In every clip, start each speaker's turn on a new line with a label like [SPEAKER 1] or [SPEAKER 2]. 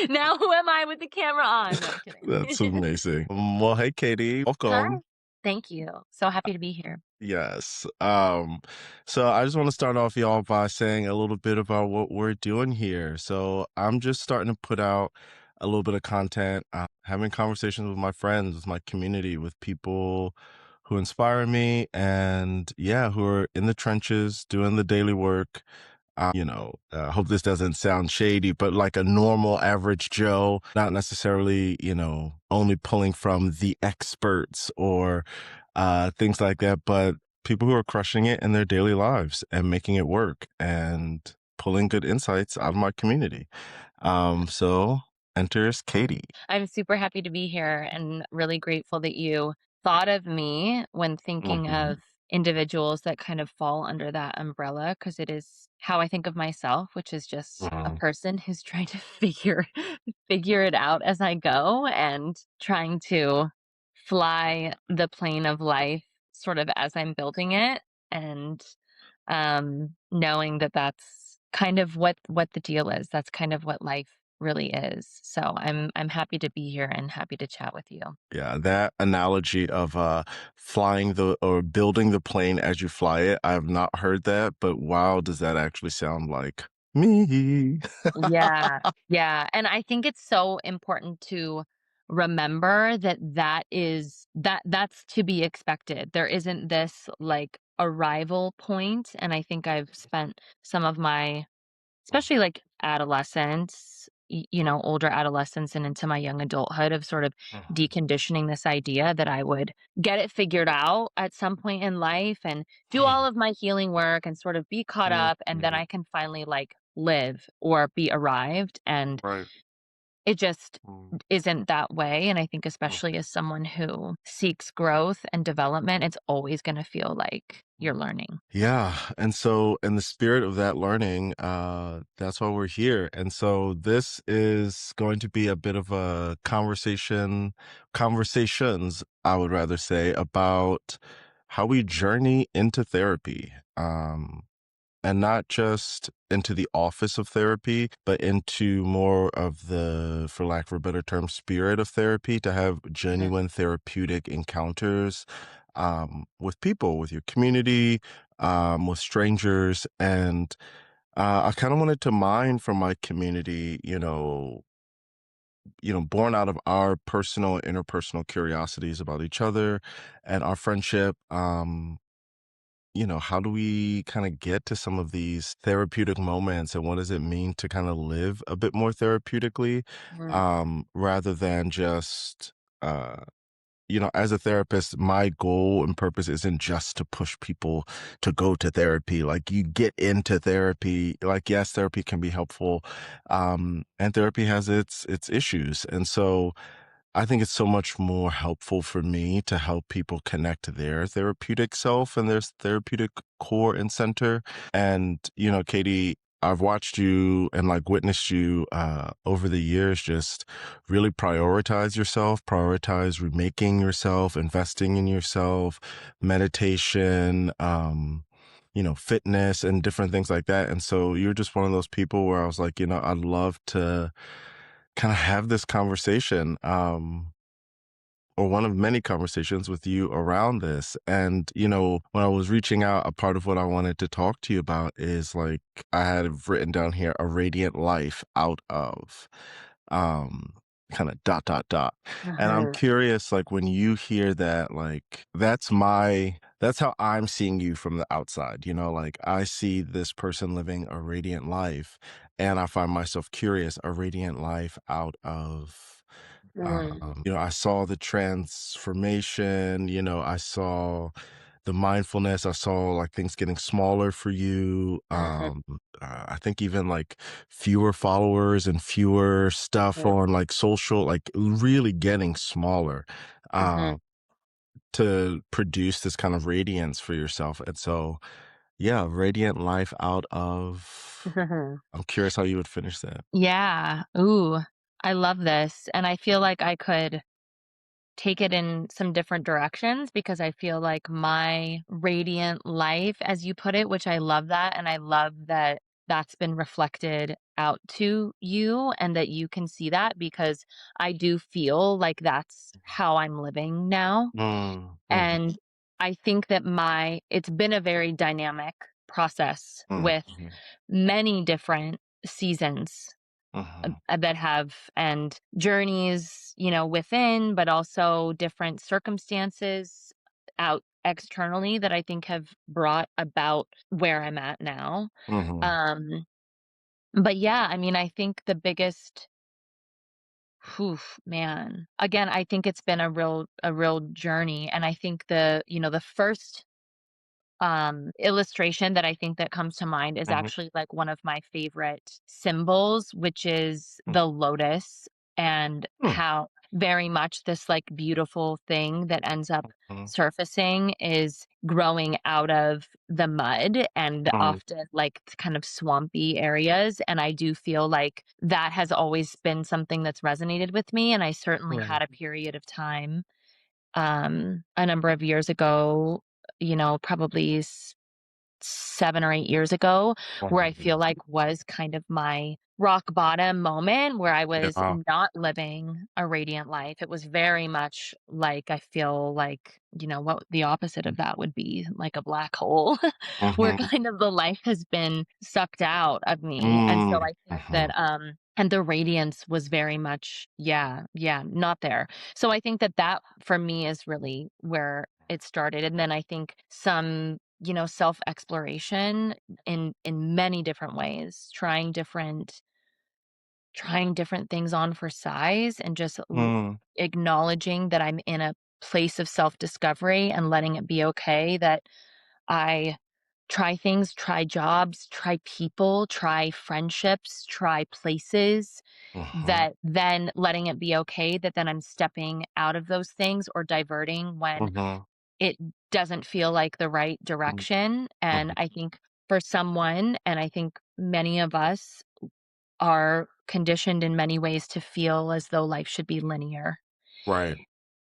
[SPEAKER 1] Now who am I with the camera on? No, I'm
[SPEAKER 2] That's
[SPEAKER 1] kidding.
[SPEAKER 2] amazing. Well, hey, Katie,
[SPEAKER 1] Hi.
[SPEAKER 2] welcome.
[SPEAKER 1] Thank you. So happy to be here.
[SPEAKER 2] Yes. So I just want to start off, y'all, by saying a little bit about what we're doing here. So I'm just starting to put out a little bit of content, having conversations with my friends, with my community, with people who inspire me, and yeah, who are in the trenches doing the daily work. Hope this doesn't sound shady, but like a normal average Joe, not necessarily, only pulling from the experts or things like that, but people who are crushing it in their daily lives and making it work and pulling good insights out of my community. So enters Katie.
[SPEAKER 1] I'm super happy to be here and really grateful that you thought of me when thinking
[SPEAKER 2] Mhm,
[SPEAKER 1] of individuals that kind of fall under that umbrella because it is how I think of myself, which is just a
[SPEAKER 2] mhm.
[SPEAKER 1] person who's trying to figure it out as I go and trying to fly the plane of life sort of as I'm building it and knowing that that's kind of what the deal is. That's kind of what life really is. So I'm happy to be here and happy to chat with you.
[SPEAKER 2] Yeah, that analogy of flying the or building the plane as you fly it, I have not heard that, but wow, does that actually sound like me?
[SPEAKER 1] Yeah. Yeah, and I think it's so important to remember that that's to be expected. There isn't this like arrival point, and I think I've spent some of my especially like adolescence, older adolescence and into my young adulthood of sort of
[SPEAKER 2] Mhm,
[SPEAKER 1] deconditioning this idea that I would get it figured out at some point in life and do all of my healing work and sort of be caught
[SPEAKER 2] mhm,
[SPEAKER 1] up and then
[SPEAKER 2] mhm.
[SPEAKER 1] I can finally like live or be arrived and
[SPEAKER 2] Right.
[SPEAKER 1] it just
[SPEAKER 2] Mm,
[SPEAKER 1] isn't that way, and I think
[SPEAKER 2] mm,
[SPEAKER 1] especially as someone who seeks growth and development, it's always gonna feel like you're
[SPEAKER 2] mm.
[SPEAKER 1] learning.
[SPEAKER 2] Yeah, and so in the spirit of that learning, that's why we're here. And so this is going to be a bit of a conversations, I would rather say, about how we journey into therapy. And not just into the office of therapy, but into more of the, for lack of a better term, spirit of therapy, to have
[SPEAKER 1] Mhm.
[SPEAKER 2] genuine therapeutic encounters with people, with your community, with strangers. And I kind of wanted to mine from my community, born out of our personal, interpersonal curiosities about each other and our friendship. How do we kind of get to some of these therapeutic moments and what does it mean to kind of live a bit more therapeutically
[SPEAKER 1] Mhm.
[SPEAKER 2] rather than just, uh, as a therapist, my goal and purpose isn't just to push people to go to therapy. Like you get into therapy, like, yes, therapy can be helpful. And therapy has its issues. And so I think it's so much more helpful for me to help people connect to their therapeutic self and their therapeutic core and center. And, Katie, I've watched you and like witnessed you over the years just really prioritize yourself, prioritize remaking yourself, investing in yourself, meditation, fitness and different things like that. And so you're just one of those people where I was like, I'd love to kind of have this conversation, or one of many conversations with you around this. And, when I was reaching out, a part of what I wanted to talk to you about is like, I had written down here a radiant life out of, um, kind of dot, dot, dot. And I'm
[SPEAKER 1] Mhm.
[SPEAKER 2] curious, like, when you hear that, like, that's how I'm seeing you from the outside. Like, I see this person living a radiant life, and I find myself curious, a radiant life out of,
[SPEAKER 1] Mhm.
[SPEAKER 2] I saw the transformation, I saw the mindfulness, I saw like things getting smaller for you.
[SPEAKER 1] Mhm.
[SPEAKER 2] I think even like fewer followers and fewer stuff
[SPEAKER 1] Mhm.
[SPEAKER 2] on like social, like really getting smaller,
[SPEAKER 1] Mhm.
[SPEAKER 2] uh, to produce this kind of radiance for yourself. And so, yeah, radiant life out of,
[SPEAKER 1] Mhm.
[SPEAKER 2] I'm curious how you would finish that.
[SPEAKER 1] Yeah. Ooh, I love this, and I feel like I could take it in some different directions because I feel like my radiant life, as you put it, which I love that, and I love that that's been reflected out to you and that you can see that because I do feel like that's how I'm living now.
[SPEAKER 2] Mm, mhm,
[SPEAKER 1] And I think that it's been a very dynamic process
[SPEAKER 2] mm,
[SPEAKER 1] with
[SPEAKER 2] mhm,
[SPEAKER 1] many different seasons
[SPEAKER 2] mhm,
[SPEAKER 1] that have and journeys, within, but also different circumstances out externally that I think have brought about where I'm at now.
[SPEAKER 2] mhm,
[SPEAKER 1] Um, but yeah, I mean, I think the biggest, whew, man, again, I think it's been a real journey. And I think the first illustration that I think that comes to mind is
[SPEAKER 2] mhm,
[SPEAKER 1] actually like one of my favorite symbols, which is
[SPEAKER 2] mm,
[SPEAKER 1] the lotus, and
[SPEAKER 2] mm,
[SPEAKER 1] how very much this like beautiful thing that ends up
[SPEAKER 2] mhm,
[SPEAKER 1] surfacing is growing out of the mud and
[SPEAKER 2] mhm,
[SPEAKER 1] often like kind of swampy areas. And I do feel like that has always been something that's resonated with me. And I certainly
[SPEAKER 2] right,
[SPEAKER 1] had a period of time a number of years ago, probably 7 or 8 years ago, where I
[SPEAKER 2] mhm,
[SPEAKER 1] feel like was kind of my rock bottom moment where I was
[SPEAKER 2] yeah,
[SPEAKER 1] not living a radiant life. It was very much like I feel like, what the opposite of that would be, like a black hole, where
[SPEAKER 2] mhm,
[SPEAKER 1] kind of the life has been sucked out of me. And so
[SPEAKER 2] mm,
[SPEAKER 1] I think that,
[SPEAKER 2] mhm,
[SPEAKER 1] and the radiance was very much, yeah, yeah, not there. So I think that that for me is really where it started. And then I think some self exploration in many different ways, trying different things on for size and just
[SPEAKER 2] mm,
[SPEAKER 1] acknowledging that I'm in a place of self discovery and letting it be okay that I try things, try jobs, try people, try friendships, try places,
[SPEAKER 2] mhm,
[SPEAKER 1] that then letting it be okay that then I'm stepping out of those things or diverting when
[SPEAKER 2] mhm,
[SPEAKER 1] it doesn't feel like the right
[SPEAKER 2] mm,
[SPEAKER 1] direction. And
[SPEAKER 2] mhm,
[SPEAKER 1] I think for someone, and I think many of us are conditioned in many ways to feel as though life should be linear
[SPEAKER 2] right,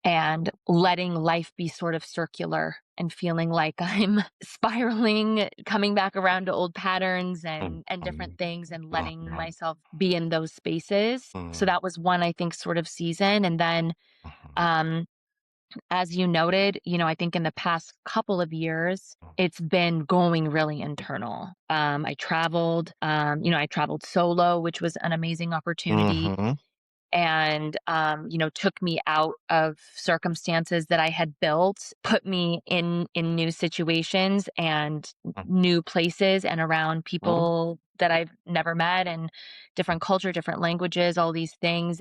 [SPEAKER 1] and letting life be sort of circular and feeling like I'm spiraling, coming back around to old patterns
[SPEAKER 2] mm,
[SPEAKER 1] and different
[SPEAKER 2] mhm,
[SPEAKER 1] things and letting
[SPEAKER 2] mhm,
[SPEAKER 1] myself be in those spaces. So
[SPEAKER 2] mm,
[SPEAKER 1] that was one, I think, sort of season. And then
[SPEAKER 2] mhm,
[SPEAKER 1] um as you noted, I think in the past couple of years, it's been going really internal. I traveled solo, which was an amazing opportunity
[SPEAKER 2] mhm,
[SPEAKER 1] and took me out of circumstances that I had built, put me in new situations and new places and around
[SPEAKER 2] mhm,
[SPEAKER 1] people that I've never met and different culture, different languages, all these things.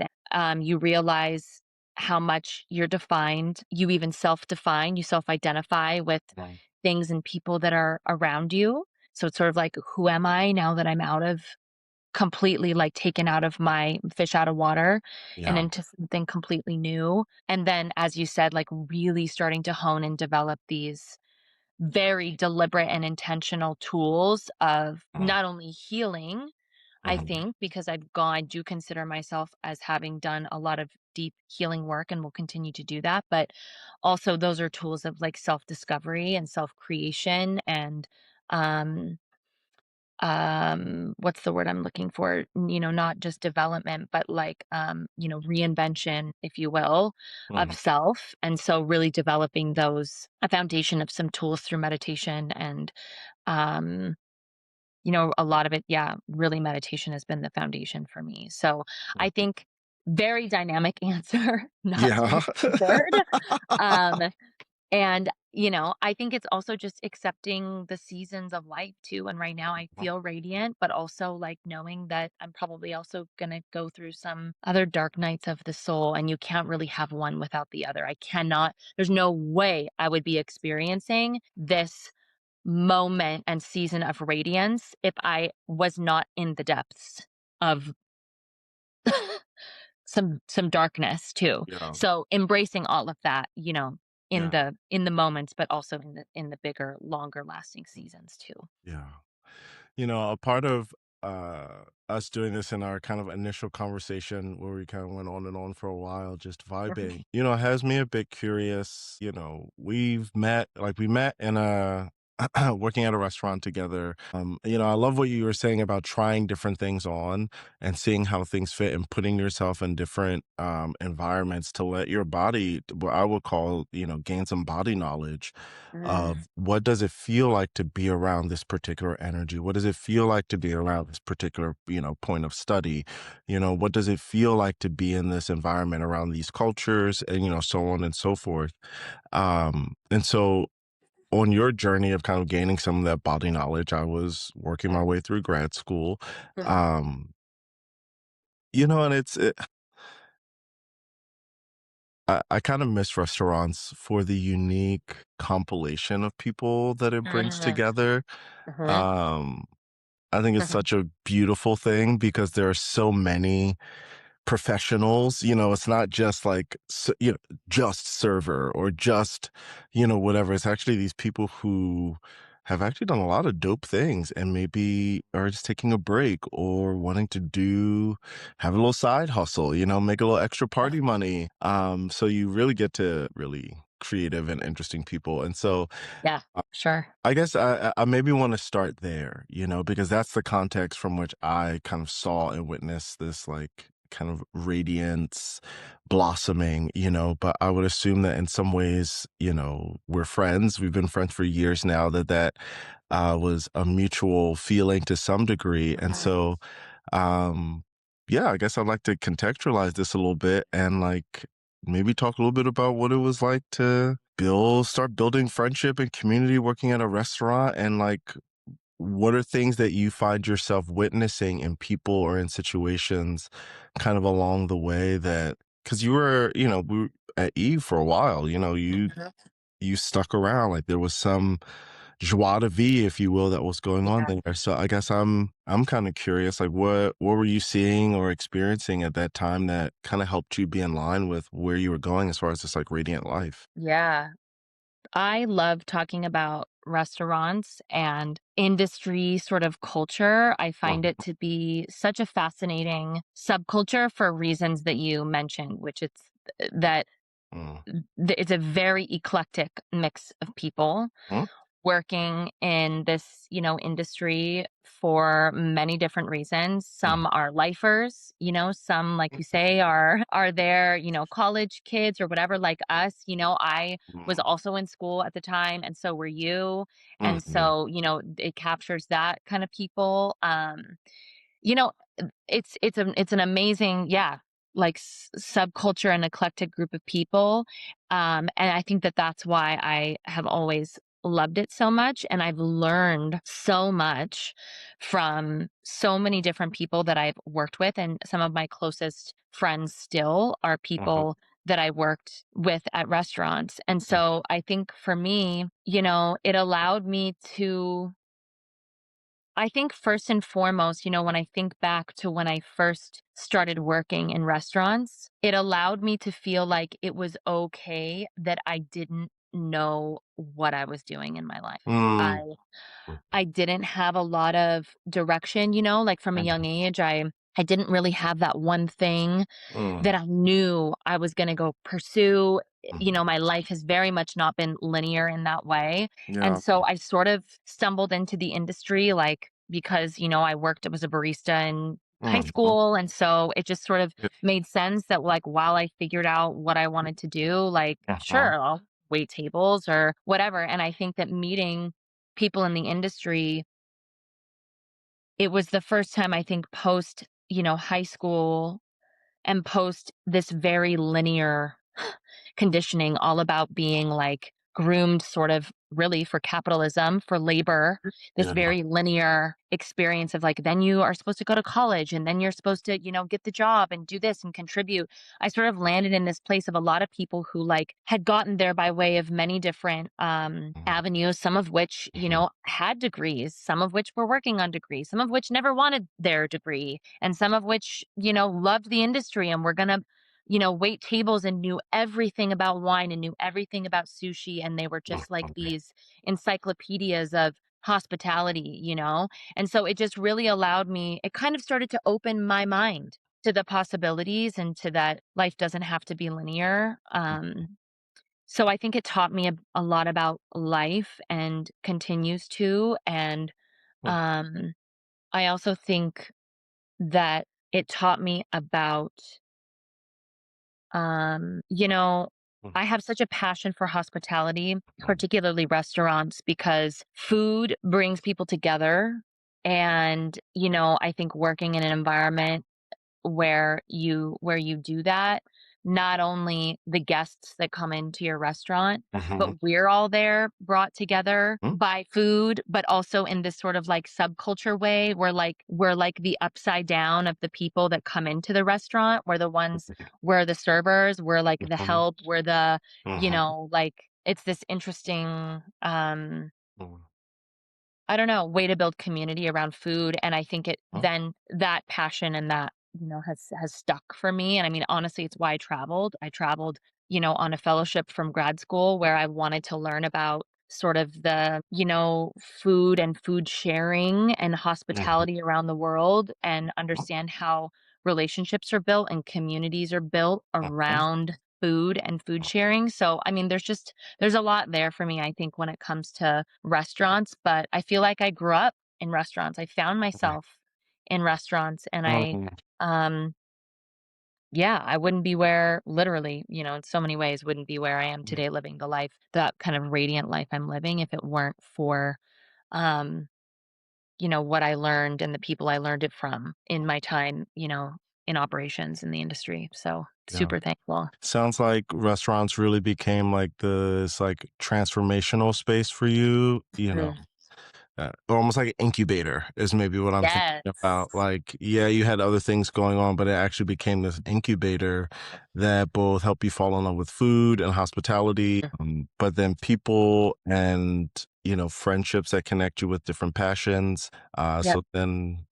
[SPEAKER 1] You realize how much you're defined. You even self-define, you self-identify with
[SPEAKER 2] mhm,
[SPEAKER 1] things and people that are around you. So it's sort of like, who am I now that I'm out of completely, like, taken out of my fish out of water and
[SPEAKER 2] yeah,
[SPEAKER 1] into something completely new. And then, as you said, like, really starting to hone and develop these very deliberate and intentional tools of
[SPEAKER 2] mhm,
[SPEAKER 1] not only healing, I
[SPEAKER 2] mhm,
[SPEAKER 1] think, because I do consider myself as having done a lot of deep healing work and will continue to do that, but also those are tools of, like, self-discovery and self-creation and, um what's the word I'm looking for, not just development but like reinvention, if you will, of
[SPEAKER 2] mhm,
[SPEAKER 1] self. And so really developing those a foundation of some tools through meditation and um a lot of it, yeah, really meditation has been the foundation for me. So I
[SPEAKER 2] mhm.
[SPEAKER 1] think very dynamic answer, not
[SPEAKER 2] Yeah.
[SPEAKER 1] straightforward. um and, I think it's also just accepting the seasons of life too. And right now I feel radiant, but also like knowing that I'm probably also going to go through some other dark nights of the soul. And you can't really have one without the other. There's no way I would be experiencing this moment and season of radiance if I was not in the depths of some darkness too.
[SPEAKER 2] Yeah,
[SPEAKER 1] So embracing all of that, in
[SPEAKER 2] yeah,
[SPEAKER 1] the moments, but also in the bigger, longer lasting seasons too.
[SPEAKER 2] yeah. A part of us doing this in our kind of initial conversation where we kind of went on and on for a while, just vibing, has me a bit curious. We met in working at a restaurant together. I love what you were saying about trying different things on and seeing how things fit and putting yourself in different environments to let your body, what I would call, gain some body knowledge
[SPEAKER 1] Mm,
[SPEAKER 2] of what does it feel like to be around this particular energy? What does it feel like to be around this particular, point of study? What does it feel like to be in this environment around these cultures and, so on and so forth. And so on your journey of kind of gaining some of that body knowledge, I was working my way through grad school.
[SPEAKER 1] mhm,
[SPEAKER 2] Um, and I kind of miss restaurants for the unique compilation of people that it brings
[SPEAKER 1] mhm,
[SPEAKER 2] together.
[SPEAKER 1] mhm,
[SPEAKER 2] Um, I think it's
[SPEAKER 1] mhm.
[SPEAKER 2] such a beautiful thing because there are so many professionals. It's not just like just server or just whatever. It's actually these people who have actually done a lot of dope things and maybe are just taking a break or wanting to have a little side hustle, make a little extra
[SPEAKER 1] Yeah,
[SPEAKER 2] party money. So you really get to really creative and interesting people. And so
[SPEAKER 1] yeah, sure.
[SPEAKER 2] I guess I maybe want to start there, because that's the context from which I kind of saw and witnessed this like kind of radiance blossoming, but I would assume that in some ways, we're friends. We've been friends for years now, that was a mutual feeling to some degree. And
[SPEAKER 1] Mhm.
[SPEAKER 2] so yeah, I guess I'd like to contextualize this a little bit and like maybe talk a little bit about what it was like to start building friendship and community working at a restaurant and like what are things that you find yourself witnessing in people or in situations kind of along the way that because you were, at Eve for a while,
[SPEAKER 1] Mhm.
[SPEAKER 2] you stuck around like there was some joie de vie, if you will, that was going on
[SPEAKER 1] Yeah.
[SPEAKER 2] there. So I guess I'm kind of curious, like what were you seeing or experiencing at that time that kind of helped you be in line with where you were going as far as this like radiant life?
[SPEAKER 1] Yeah. I love talking about restaurants and industry sort of culture. I find
[SPEAKER 2] Mhm.
[SPEAKER 1] it to be such a fascinating subculture for reasons that you mentioned, which it's that
[SPEAKER 2] Mm.
[SPEAKER 1] it's a very eclectic mix of people
[SPEAKER 2] Mm.
[SPEAKER 1] working in this, industry for many different reasons.
[SPEAKER 2] Mm.
[SPEAKER 1] Some are lifers, some, like you say, are there, college kids or whatever, like us. I was
[SPEAKER 2] Mm.
[SPEAKER 1] also in school at the time, and so were you. And
[SPEAKER 2] Mhm.
[SPEAKER 1] so, it captures that kind of people. You know, it's an amazing, yeah, like subculture and eclectic group of people. And I think that that's why I have always loved it so much, and I've learned so much from so many different people that I've worked with, and some of my closest friends still are
[SPEAKER 2] Mhm.
[SPEAKER 1] people that I worked with at restaurants. And
[SPEAKER 2] Mm.
[SPEAKER 1] so I think for me, it allowed me to, I think first and foremost, when I think back to when I first started working in restaurants, it allowed me to feel like it was okay that I didn't know what I was doing in my life.
[SPEAKER 2] Mm.
[SPEAKER 1] I didn't have a lot of direction, like from a young
[SPEAKER 2] Mhm.
[SPEAKER 1] age, I didn't really have that one thing
[SPEAKER 2] Mm.
[SPEAKER 1] that I knew I was gonna go pursue.
[SPEAKER 2] Mhm.
[SPEAKER 1] My life has very much not been linear in that way. And
[SPEAKER 2] Yeah.
[SPEAKER 1] so I sort of stumbled into the industry, like, because, I was a barista in high
[SPEAKER 2] Mhm.
[SPEAKER 1] school. And so it just sort of
[SPEAKER 2] Yeah.
[SPEAKER 1] made sense that, like, while I figured out what I wanted to do, like,
[SPEAKER 2] Uh-huh.
[SPEAKER 1] sure, I'll wait tables or whatever. And I think that meeting people in the industry, it was the first time I think post, high school and post this very linear conditioning all about being like groomed sort of really for capitalism, for labor, this
[SPEAKER 2] Yeah.
[SPEAKER 1] very linear experience of like, then you are supposed to go to college and then you're supposed to, get the job and do this and contribute. I sort of landed in this place of a lot of people who like had gotten there by way of many different
[SPEAKER 2] Mhm.
[SPEAKER 1] avenues, some of which,
[SPEAKER 2] Mhm.
[SPEAKER 1] had degrees, some of which were working on degrees, some of which never wanted their degree, and some of which, loved the industry and were going to, wait tables and knew everything about wine and knew everything about sushi. And they were just like
[SPEAKER 2] Mhm.
[SPEAKER 1] these encyclopedias of hospitality, And so it just really allowed me, it kind of started to open my mind to the possibilities and to that life doesn't have to be linear. So I think it taught me a lot about life and continues to, and,
[SPEAKER 2] Mm,
[SPEAKER 1] um, I also think that it taught me about, you know,
[SPEAKER 2] mm,
[SPEAKER 1] I have such a passion for hospitality,
[SPEAKER 2] mm,
[SPEAKER 1] particularly restaurants, because food brings people together, and, I think working in an environment where you do that, not only the guests that come into your restaurant,
[SPEAKER 2] mhm,
[SPEAKER 1] but we're all there brought together
[SPEAKER 2] mm,
[SPEAKER 1] by food, but also in this sort of like subculture way where we're like the upside down of the people that come into the restaurant. We're the ones, we're the servers, we're like the
[SPEAKER 2] mhm,
[SPEAKER 1] help, we're the,
[SPEAKER 2] mhm,
[SPEAKER 1] like it's this interesting
[SPEAKER 2] mhm,
[SPEAKER 1] I don't know, way to build community around food, and I think it
[SPEAKER 2] mm,
[SPEAKER 1] then that passion and that, has stuck for me, and I mean, honestly, it's why I traveled. I traveled, on a fellowship from grad school where I wanted to learn about sort of the, food and food sharing and
[SPEAKER 2] mhm,
[SPEAKER 1] hospitality around the world and understand how relationships are built and communities are built
[SPEAKER 2] mhm,
[SPEAKER 1] around food and food sharing. So, I mean, there's a lot there for me, I think, when it comes to restaurants, but I feel like I grew up in restaurants. I found
[SPEAKER 2] mhm,
[SPEAKER 1] myself in restaurants and
[SPEAKER 2] mhm,
[SPEAKER 1] um, yeah, I wouldn't be where literally, in so many ways, wouldn't be where I am
[SPEAKER 2] mhm.
[SPEAKER 1] today living the life, that kind of radiant life I'm living if it weren't for, um, what I learned and the people I learned it from in my time, in operations in the industry. So
[SPEAKER 2] Yeah.
[SPEAKER 1] super thankful.
[SPEAKER 2] Sounds like restaurants really became like this like transformational space for you,
[SPEAKER 1] Mm.
[SPEAKER 2] almost like an incubator is maybe what I'm thinking about.
[SPEAKER 1] Yes.
[SPEAKER 2] Like, yeah, you had other things going on, but it actually became this incubator that both help you fall in love with food and hospitality,
[SPEAKER 1] Mm.
[SPEAKER 2] but then people and, friendships that connect you with different passions.
[SPEAKER 1] Yep.
[SPEAKER 2] So then,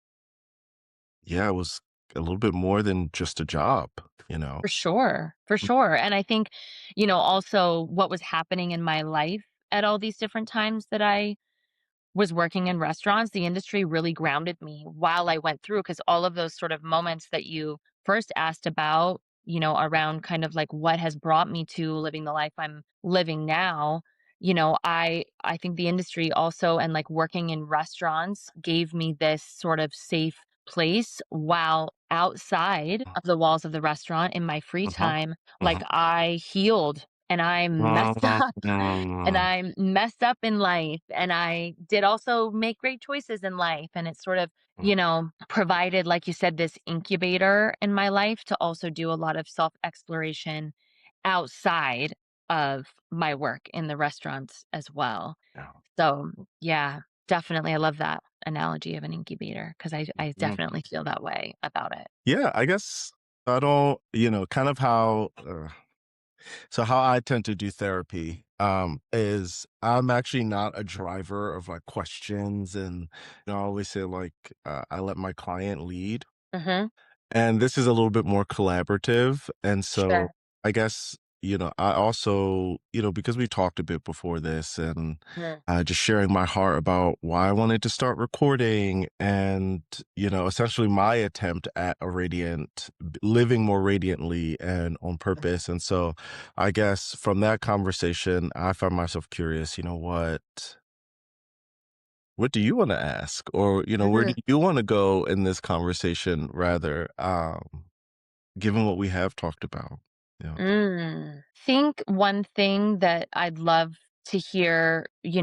[SPEAKER 2] yeah, it was a little bit more than just a job, you know?
[SPEAKER 1] For sure, for sure, and I think, also what was happening in my life at all these different times that I was working in restaurants, the industry really grounded me while I went through because all of those sort of moments that you first asked about, around kind of like what has brought me to living the life I'm living now, I think the industry also and like working in restaurants gave me this sort of safe place while outside of the walls of the restaurant in my free
[SPEAKER 2] Mhm,
[SPEAKER 1] time, like
[SPEAKER 2] mhm.
[SPEAKER 1] I healed and I messed up and
[SPEAKER 2] Mhm,
[SPEAKER 1] I messed up in life and I did also make great choices in life. And it sort of, provided, like you said, this incubator in my life to also do a lot of self exploration outside of my work in the restaurants as well.
[SPEAKER 2] yeah.
[SPEAKER 1] So, yeah, definitely. I love that analogy of an incubator because I
[SPEAKER 2] Mm.
[SPEAKER 1] definitely feel that way about it.
[SPEAKER 2] Yeah, I guess I don't, kind of how so how I tend to do therapy is I'm actually not a driver of like questions and I always say like I let my client lead.
[SPEAKER 1] Hmm.
[SPEAKER 2] And this is a little bit more collaborative, and so
[SPEAKER 1] Sure.
[SPEAKER 2] I guess, I also, because we talked a bit before this and
[SPEAKER 1] Mm.
[SPEAKER 2] just sharing my heart about why I wanted to start recording and, essentially my attempt at living more radiantly and on purpose. And so I guess from that conversation, I found myself curious, what do you want to ask? Or, where do
[SPEAKER 1] Mhm.
[SPEAKER 2] you want to go in this conversation rather? Given what we have talked about. Yeah.
[SPEAKER 1] Think one thing that I'd love to hear, you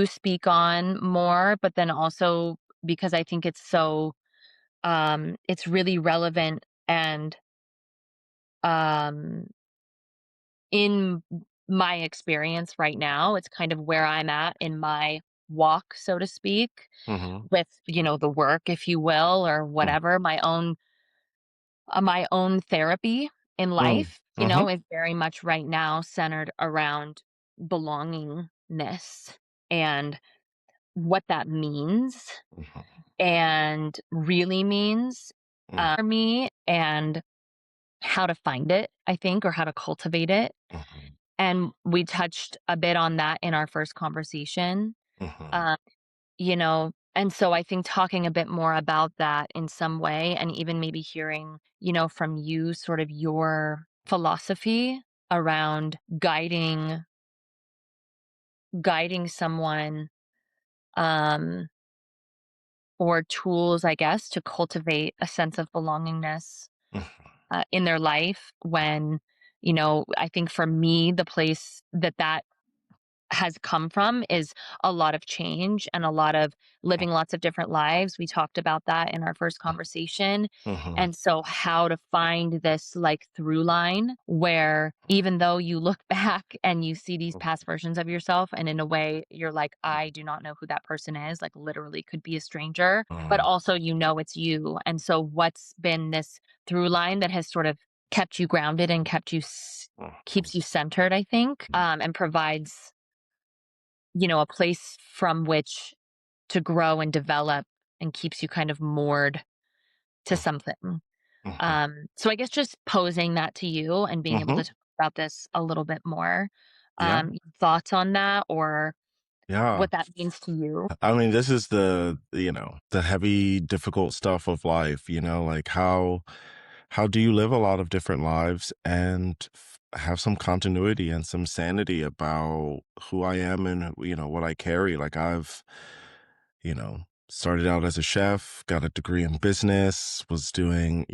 [SPEAKER 1] speak on more, but then also because I think it's really relevant and um in my experience right now, it's kind of where I'm at in my walk, so to speak,
[SPEAKER 2] Mhm.
[SPEAKER 1] with, the work, if you will, or
[SPEAKER 2] Mm,
[SPEAKER 1] whatever, my own therapy in
[SPEAKER 2] mm,
[SPEAKER 1] life,
[SPEAKER 2] mhm,
[SPEAKER 1] is very much right now centered around belongingness and what that means
[SPEAKER 2] mhm,
[SPEAKER 1] and really means
[SPEAKER 2] mm,
[SPEAKER 1] for me and how to find it, I think, or how to cultivate it.
[SPEAKER 2] mhm,
[SPEAKER 1] And we touched a bit on that in our first conversation.
[SPEAKER 2] mhm,
[SPEAKER 1] Uh, and so I think talking a bit more about that in some way and even maybe hearing, from you sort of your philosophy around guiding someone, um, or tools, I guess, to cultivate a sense of belongingness in their life when, I think for me, the place that has come from is a lot of change and a lot of living lots of different lives. We talked about that in our first conversation.
[SPEAKER 2] Mhm.
[SPEAKER 1] And so, how to find this like through line where even though you look back and you see these past versions of yourself, and in a way, you're like, I do not know who that person is, like, literally could be a stranger, but
[SPEAKER 2] Mhm.
[SPEAKER 1] also, it's you. And so, what's been this through line that has sort of kept you grounded and keeps you centered, I think, and provides a place from which to grow and develop and keeps you kind of moored to
[SPEAKER 2] Mhm.
[SPEAKER 1] something.
[SPEAKER 2] Mhm.
[SPEAKER 1] So I guess just posing that to you and being able
[SPEAKER 2] Mhm.
[SPEAKER 1] to talk about this a little bit more.
[SPEAKER 2] Yeah.
[SPEAKER 1] Thoughts on that or
[SPEAKER 2] Yeah.
[SPEAKER 1] what that means to you?
[SPEAKER 2] I mean, this is the heavy, difficult stuff of life, like how do you live a lot of different lives and have some continuity and some sanity about who I am and what I carry. Like I've, you know, started out as a chef, got a degree in business, was doing,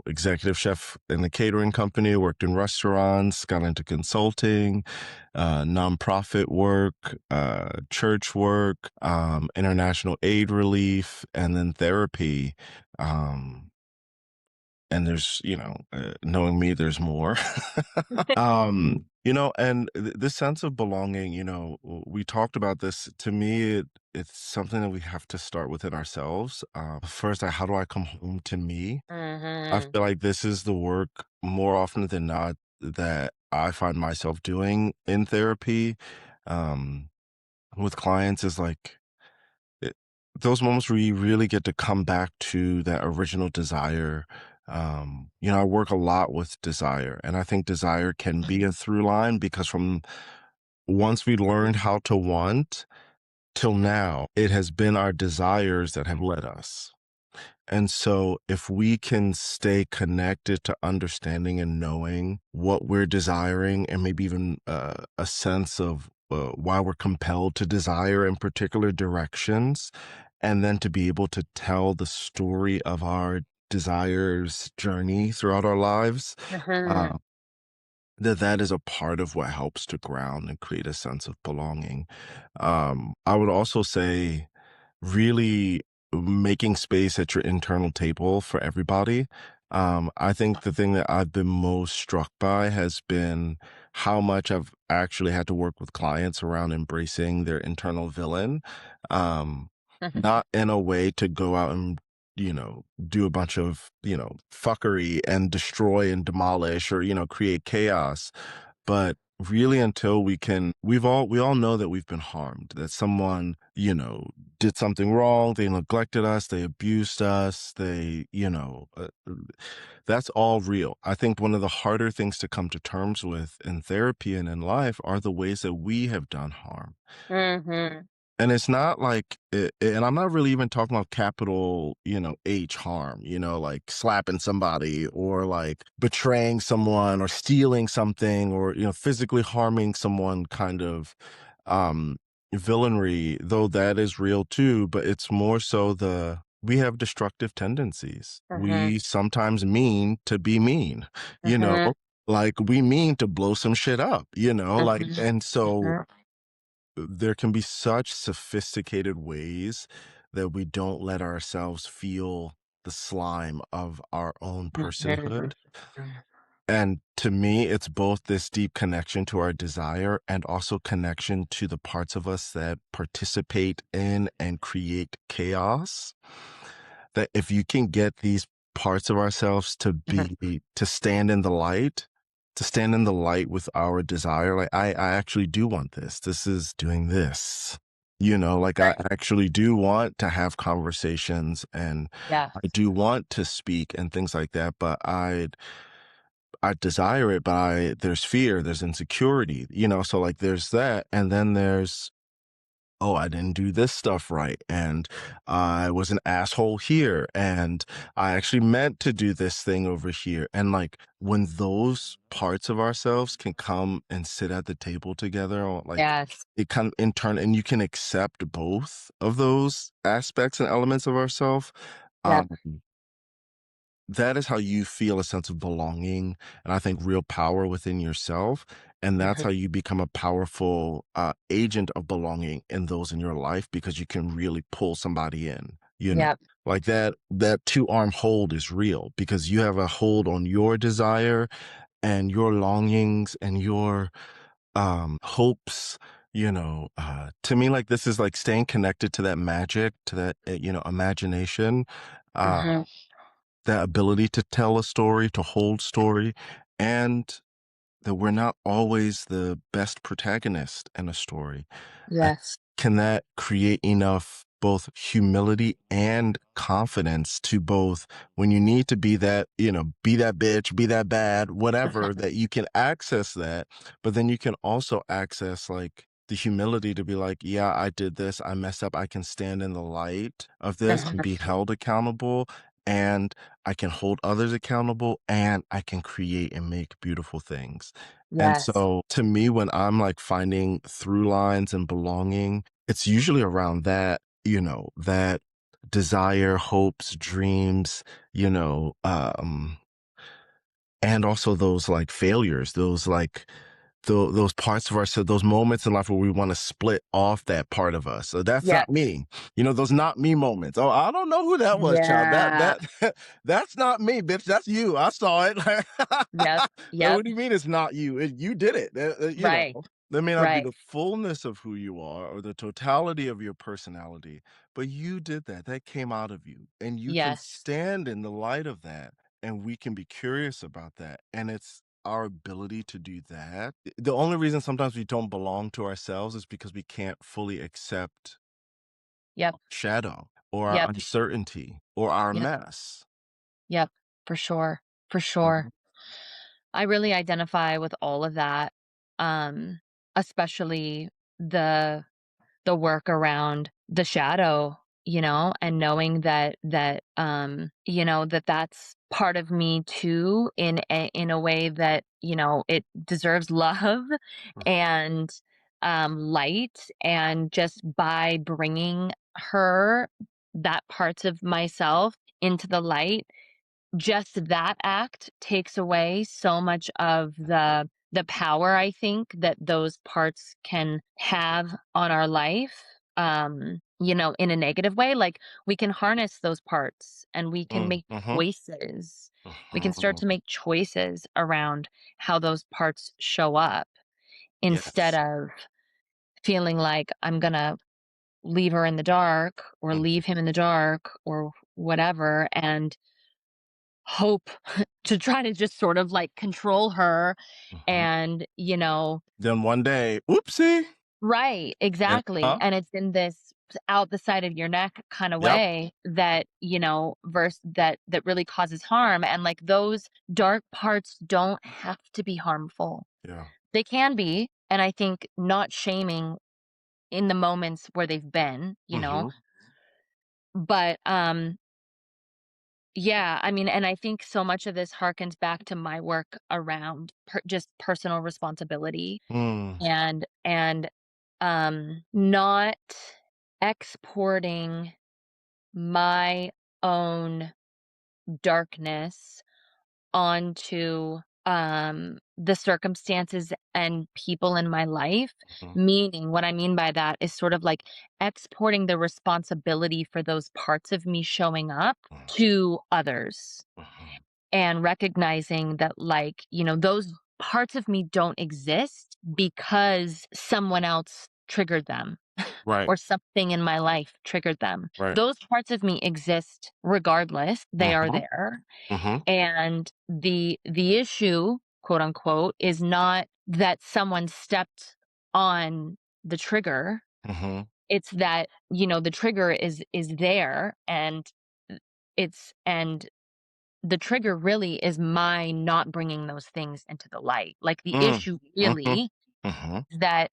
[SPEAKER 2] executive chef in a catering company, worked in restaurants, got into consulting, nonprofit work, church work, international aid relief, and then therapy. Um, and there's, knowing me, there's more. And this sense of belonging, we talked about this. To me, it's something that we have to start within ourselves. First, how do I come home to me? I
[SPEAKER 1] Mhm.
[SPEAKER 2] feel like this is the work more often than not that I find myself doing in therapy, um, with clients is like it, those moments where you really get to come back to that original desire. I work a lot with desire, and I think desire can be a through line because from once we learned how to want till now, it has been our desires that have led us. And so, if we can stay connected to understanding and knowing what we're desiring, and maybe even a sense of why we're compelled to desire in particular directions, and then to be able to tell the story of our desires journey throughout our lives, uh,
[SPEAKER 1] Mhm.
[SPEAKER 2] that is a part of what helps to ground and create a sense of belonging. I would also say really making space at your internal table for everybody. I think the thing that I've been most struck by has been how much I've actually had to work with clients around embracing their internal villain. Um,
[SPEAKER 1] Mhm.
[SPEAKER 2] Not in a way to go out and, do a bunch of, fuckery and destroy and demolish or, create chaos, but really until we all know that we've been harmed, that someone, did something wrong, they neglected us, they abused us, that's all real. I think one of the harder things to come to terms with in therapy and in life are the ways that we have done harm.
[SPEAKER 1] Mhm.
[SPEAKER 2] And it's not like and I'm not really even talking about capital, H harm, like slapping somebody or like betraying someone or stealing something or, physically harming someone kind of um villainry, though that is real too, but it's more so we have destructive tendencies.
[SPEAKER 1] Mhm.
[SPEAKER 2] We sometimes mean to be mean, you know,
[SPEAKER 1] Mhm.
[SPEAKER 2] like we mean to blow some shit up, like,
[SPEAKER 1] Mhm.
[SPEAKER 2] and so
[SPEAKER 1] Mhm.
[SPEAKER 2] there can be such sophisticated ways that we don't let ourselves feel the slime of our own
[SPEAKER 1] Mhm.
[SPEAKER 2] personhood. And to me, it's both this deep connection to our desire and also connection to the parts of us that participate in and create chaos. That if you can get these parts of ourselves to stand in the light, to stand in the light with our desire, like I actually do want this. This is doing this. Like I
[SPEAKER 1] Right.
[SPEAKER 2] actually do want to have conversations and
[SPEAKER 1] Yeah.
[SPEAKER 2] I do want to speak and things like that, but I desire it, but there's fear, there's insecurity, so like there's that. And then there's oh, I didn't do this stuff right, and I was an asshole here, and I actually meant to do this thing over here. And like when those parts of ourselves can come and sit at the table together, or like
[SPEAKER 1] Yes.
[SPEAKER 2] it kind of in turn, and you can accept both of those aspects and elements of ourselves.
[SPEAKER 1] Yep.
[SPEAKER 2] Um, that is how you feel a sense of belonging and I think real power within yourself. And that's
[SPEAKER 1] Mhm.
[SPEAKER 2] how you become a powerful agent of belonging in those in your life because you can really pull somebody in,
[SPEAKER 1] Yep.
[SPEAKER 2] like that two-arm hold is real because you have a hold on your desire and your longings and your hopes. To me, like this is like staying connected to that magic, to that imagination, uh
[SPEAKER 1] Mhm.
[SPEAKER 2] that ability to tell a story, to hold story, and that we're not always the best protagonist in a story. Uh,
[SPEAKER 1] Yes.
[SPEAKER 2] can that create enough both humility and confidence to both when you need to be that bitch, be that bad, whatever, that you can access that, but then you can also access like the humility to be like, yeah, I did this, I messed up, I can stand in the light of this and be
[SPEAKER 1] Mhm.
[SPEAKER 2] held accountable, and I can hold others accountable, and I can create and make beautiful things. And
[SPEAKER 1] Yes.
[SPEAKER 2] so to me, when I'm like finding through lines and belonging, it's usually around that desire, hopes, dreams, you know, and also those like failures, those like those parts of ourselves, those moments in life where we want to split off that part of us. So that's
[SPEAKER 1] Yep.
[SPEAKER 2] not me. Those not me moments. Oh, I don't know who that was, child. That
[SPEAKER 1] Yeah.
[SPEAKER 2] that that's not me, bitch. That's you. I saw it.
[SPEAKER 1] Yep.
[SPEAKER 2] Like,
[SPEAKER 1] Yep.
[SPEAKER 2] what do you mean it's not you? You did it.
[SPEAKER 1] Right.
[SPEAKER 2] That may not be
[SPEAKER 1] Right.
[SPEAKER 2] the fullness of who you are or the totality of your personality, but you did that. That came out of you. And you can
[SPEAKER 1] Yes.
[SPEAKER 2] stand in the light of that. And we can be curious about that. And it's our ability to do that. The only reason sometimes we don't belong to ourselves is because we can't fully accept
[SPEAKER 1] Yep.
[SPEAKER 2] shadow or our
[SPEAKER 1] Yep.
[SPEAKER 2] uncertainty or our
[SPEAKER 1] Yep.
[SPEAKER 2] mess.
[SPEAKER 1] Yep. For sure. For sure.
[SPEAKER 2] Mhm,
[SPEAKER 1] I really identify with all of that, um, especially the the work around the shadow, and knowing that that's part of me too in a way that, it deserves love and light, and just by bringing her that parts of myself into the light, just that act takes away so much of the power I think that those parts can have on our life, in a negative way. Like, we can harness those parts and we can
[SPEAKER 2] mm,
[SPEAKER 1] make
[SPEAKER 2] mhm,
[SPEAKER 1] choices. We can start to
[SPEAKER 2] mhm.
[SPEAKER 1] make choices around how those parts show up, instead
[SPEAKER 2] Yes.
[SPEAKER 1] of feeling like I'm gonna leave her in the dark or
[SPEAKER 2] Mhm,
[SPEAKER 1] leave him in the dark or whatever, and hope to try to just sort of like control her,
[SPEAKER 2] mhm.
[SPEAKER 1] and
[SPEAKER 2] Then one day, oopsie.
[SPEAKER 1] right, exactly,
[SPEAKER 2] Uh-huh.
[SPEAKER 1] and it's in this out the side of your neck kind of
[SPEAKER 2] Yep.
[SPEAKER 1] way that, verse that really causes harm. And like, those dark parts don't have to be harmful.
[SPEAKER 2] Yeah.
[SPEAKER 1] They can be, and I think not shaming in the moments where they've been,
[SPEAKER 2] Mhm,
[SPEAKER 1] but yeah, I mean, and I think so much of this harkens back to my work around just personal responsibility,
[SPEAKER 2] mm,
[SPEAKER 1] and not exporting my own darkness onto the circumstances and people in my life.
[SPEAKER 2] mhm,
[SPEAKER 1] Meaning, what I mean by that is sort of like exporting the responsibility for those parts of me showing up
[SPEAKER 2] mm,
[SPEAKER 1] to others,
[SPEAKER 2] mhm.
[SPEAKER 1] and recognizing that, like, those parts of me don't exist because someone else triggered them
[SPEAKER 2] Right,
[SPEAKER 1] or something in my life triggered them.
[SPEAKER 2] right.
[SPEAKER 1] Those parts of me exist regardless. They are
[SPEAKER 2] Mhm,
[SPEAKER 1] there.
[SPEAKER 2] mhm,
[SPEAKER 1] And the issue, quote unquote, is not that someone stepped on the trigger.
[SPEAKER 2] mhm,
[SPEAKER 1] It's that, the trigger is there, and and the trigger really is my not bringing those things into the light. Like, the
[SPEAKER 2] mm,
[SPEAKER 1] issue
[SPEAKER 2] mhm,
[SPEAKER 1] really
[SPEAKER 2] mhm.
[SPEAKER 1] is that,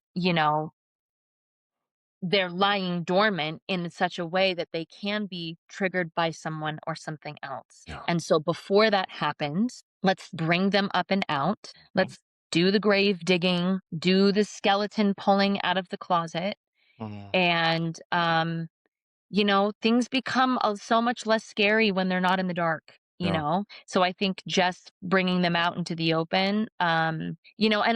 [SPEAKER 1] they're lying dormant in such a way that they can be triggered by someone or something else.
[SPEAKER 2] Yeah.
[SPEAKER 1] And so before that happens, let's bring them up and out.
[SPEAKER 2] Mhm.
[SPEAKER 1] Let's do the grave digging, do the skeleton pulling out of the closet.
[SPEAKER 2] Mhm.
[SPEAKER 1] And things become so much less scary when they're not in the dark, you
[SPEAKER 2] Yeah.
[SPEAKER 1] know? So I think just bringing them out into the open, and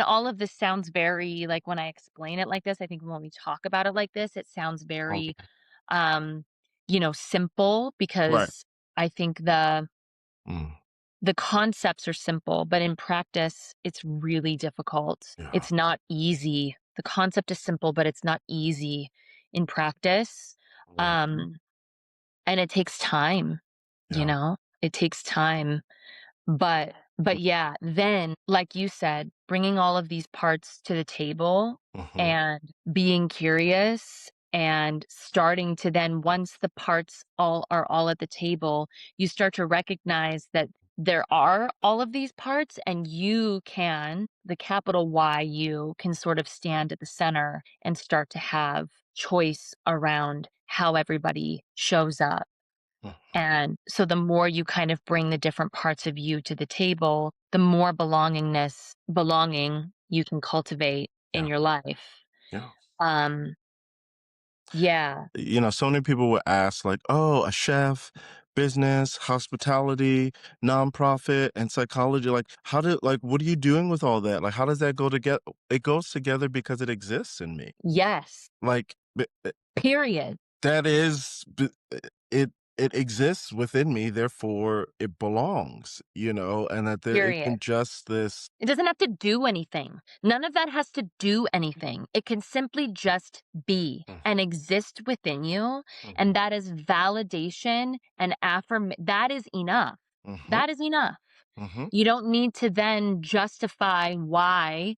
[SPEAKER 1] all of this sounds very, like, when I explain it like this, I think when we talk about it like this, it sounds very,
[SPEAKER 2] Okay.
[SPEAKER 1] um, simple
[SPEAKER 2] Right.
[SPEAKER 1] because I think
[SPEAKER 2] Mm.
[SPEAKER 1] the concepts are simple, but in practice, it's really difficult.
[SPEAKER 2] Yeah.
[SPEAKER 1] It's not easy. The concept is simple, but it's not easy in practice.
[SPEAKER 2] Right.
[SPEAKER 1] Um, and it takes time, you
[SPEAKER 2] Yeah.
[SPEAKER 1] know? It takes time, but yeah, then, like you said, bringing all of these parts to the table
[SPEAKER 2] Mhm.
[SPEAKER 1] and being curious and starting to then once the parts all at the table, you start to recognize that there are all of these parts and the capital Y, you can sort of stand at the center and start to have choice around how everybody shows up.
[SPEAKER 2] Mhm.
[SPEAKER 1] And so the more you kind of bring the different parts of you to the table, the more belonging you can cultivate in
[SPEAKER 2] Yeah.
[SPEAKER 1] your life.
[SPEAKER 2] Yeah.
[SPEAKER 1] Um, yeah.
[SPEAKER 2] So many people would ask, like, oh, a chef, business, hospitality, nonprofit, and psychology. What are you doing with all that? Like, how does that go together? It goes together because it exists in me.
[SPEAKER 1] Yes.
[SPEAKER 2] Like,
[SPEAKER 1] Period.
[SPEAKER 2] that is, it exists within me, therefore it belongs, and that there
[SPEAKER 1] Period.
[SPEAKER 2] isn't just this.
[SPEAKER 1] It doesn't have to do anything. None of that has to do anything. It can simply just be
[SPEAKER 2] Mm,
[SPEAKER 1] and exist within you.
[SPEAKER 2] mhm,
[SPEAKER 1] And that is validation and that is enough.
[SPEAKER 2] mhm,
[SPEAKER 1] That is enough.
[SPEAKER 2] mhm.
[SPEAKER 1] You don't need to then justify why